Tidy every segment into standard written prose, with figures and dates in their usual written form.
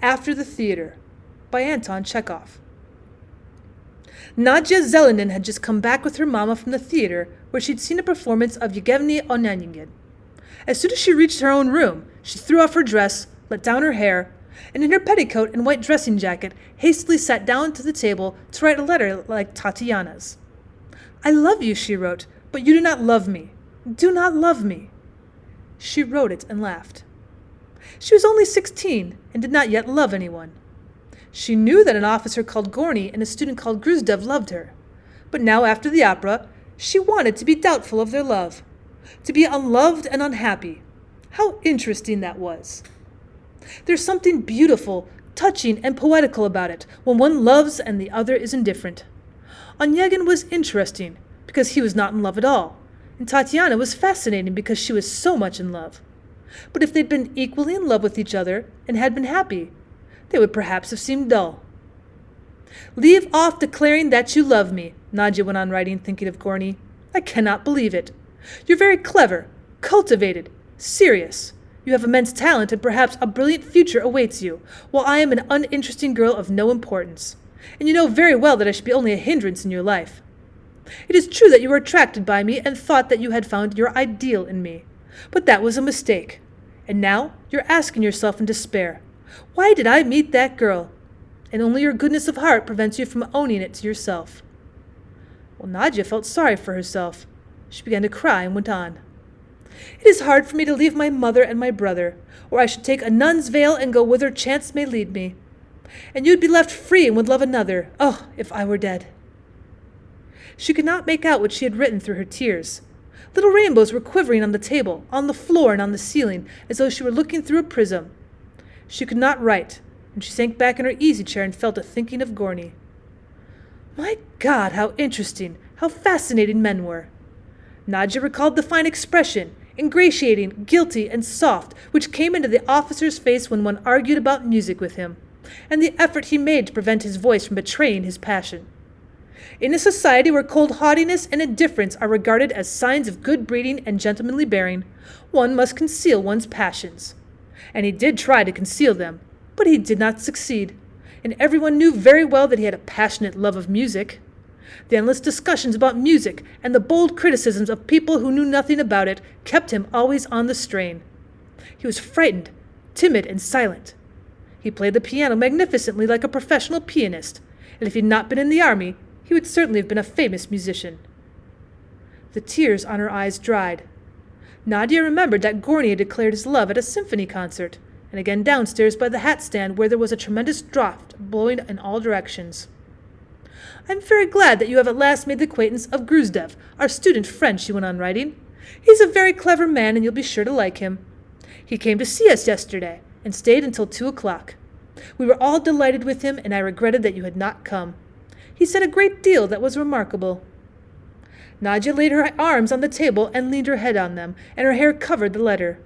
After the Theater by Anton Chekhov. Nadia Zelinin had just come back with her mama from the theater where she'd seen a performance of Yevgeny Onegin. As soon as she reached her own room, she threw off her dress, let down her hair, and in her petticoat and white dressing jacket hastily sat down to the table to write a letter like Tatiana's. "I love you," she wrote, "but you do not love me. Do not love me." She wrote it and laughed. She was only 16 and did not yet love anyone. She knew that an officer called Gorny and a student called Gruzdev loved her, but now after the opera, she wanted to be doubtful of their love, to be unloved and unhappy. How interesting that was. There's something beautiful, touching, and poetical about it when one loves and the other is indifferent. Onegin was interesting because he was not in love at all, and Tatiana was fascinating because she was so much in love. But if they'd been equally in love with each other and had been happy, they would perhaps have seemed dull. "Leave off declaring that you love me," Nadia went on writing, thinking of Gorny. "I cannot believe it. You're very clever, cultivated, serious. You have immense talent and perhaps a brilliant future awaits you, while I am an uninteresting girl of no importance. And you know very well that I should be only a hindrance in your life. It is true that you were attracted by me and thought that you had found your ideal in me. But that was a mistake. And now you're asking yourself in despair, why did I meet that girl? And only your goodness of heart prevents you from owning it to yourself." Well, Nadia felt sorry for herself. She began to cry and went on. "It is hard for me to leave my mother and my brother, or I should take a nun's veil and go whither chance may lead me. And you'd be left free and would love another. Oh, if I were dead." She could not make out what she had written through her tears. Little rainbows were quivering on the table, on the floor, and on the ceiling, as though she were looking through a prism. She could not write, and she sank back in her easy-chair and fell to thinking of Gorny. My God, how interesting, how fascinating men were! Nadia recalled the fine expression, ingratiating, guilty, and soft, which came into the officer's face when one argued about music with him, and the effort he made to prevent his voice from betraying his passion. In a society where cold haughtiness and indifference are regarded as signs of good breeding and gentlemanly bearing, one must conceal one's passions. And he did try to conceal them, but he did not succeed, and everyone knew very well that he had a passionate love of music. The endless discussions about music and the bold criticisms of people who knew nothing about it kept him always on the strain. He was frightened, timid, and silent. He played the piano magnificently like a professional pianist, and if he had not been in the army, he would certainly have been a famous musician. The tears on her eyes dried. Nadia remembered that Gorny had declared his love at a symphony concert, and again downstairs by the hat stand where there was a tremendous draught blowing in all directions. "I'm very glad that you have at last made the acquaintance of Gruzdev, our student friend," she went on writing. "He's a very clever man, and you'll be sure to like him. He came to see us yesterday, and stayed until 2 o'clock. We were all delighted with him, and I regretted that you had not come. He said a great deal that was remarkable." Nadia laid her arms on the table and leaned her head on them, and her hair covered the letter.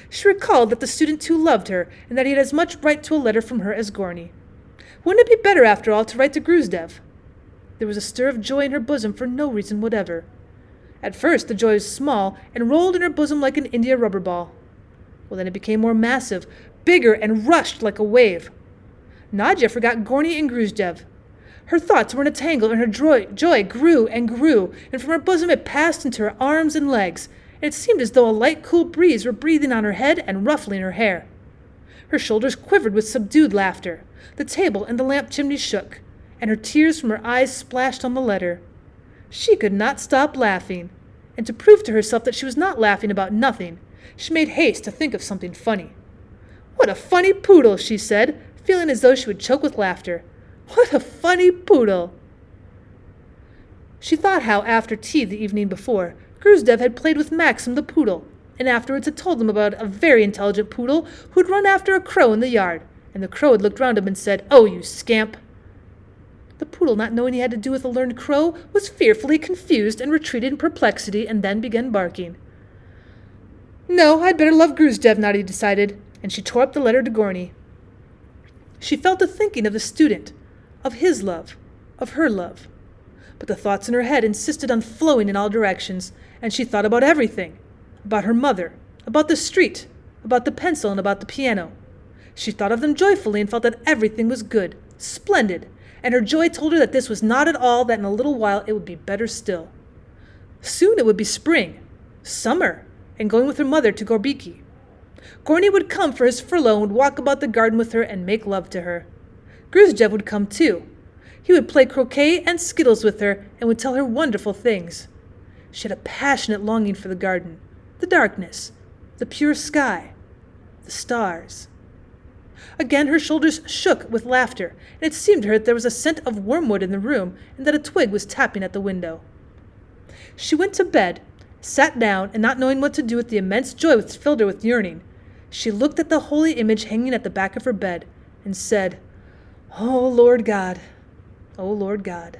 She recalled that the student too loved her, and that he had as much right to a letter from her as Gorny. Wouldn't it be better, after all, to write to Gruzdev? There was a stir of joy in her bosom for no reason whatever. At first the joy was small and rolled in her bosom like an India rubber ball. Well, then it became more massive, bigger, and rushed like a wave. Nadia forgot Gorny and Gruzdev. Her thoughts were in a tangle, and her joy grew and grew, and from her bosom it passed into her arms and legs, and it seemed as though a light, cool breeze were breathing on her head and ruffling her hair. Her shoulders quivered with subdued laughter. The table and the lamp chimney shook, and her tears from her eyes splashed on the letter. She could not stop laughing, and to prove to herself that she was not laughing about nothing, she made haste to think of something funny. "What a funny poodle," she said, feeling as though she would choke with laughter. "What a funny poodle!" She thought how, after tea the evening before, Gruzdev had played with Maxim the poodle, and afterwards had told them about a very intelligent poodle who had run after a crow in the yard, and the crow had looked round him and said, "Oh, you scamp!" The poodle, not knowing he had to do with a learned crow, was fearfully confused and retreated in perplexity, and then began barking. "No, I'd better love Gruzdev," Nadia decided, and she tore up the letter to Gorny. She fell to thinking of the student, of his love, of her love. But the thoughts in her head insisted on flowing in all directions, and she thought about everything, about her mother, about the street, about the pencil, and about the piano. She thought of them joyfully and felt that everything was good, splendid, and her joy told her that this was not at all, that in a little while it would be better still. Soon it would be spring, summer, and going with her mother to Gorbiki. Gorny would come for his furlough and would walk about the garden with her and make love to her. Gruzdev would come too. He would play croquet and skittles with her and would tell her wonderful things. She had a passionate longing for the garden, the darkness, the pure sky, the stars. Again her shoulders shook with laughter, and it seemed to her that there was a scent of wormwood in the room and that a twig was tapping at the window. She went to bed, sat down, and not knowing what to do with the immense joy which filled her with yearning, she looked at the holy image hanging at the back of her bed and said, "O Lord God, O Lord God."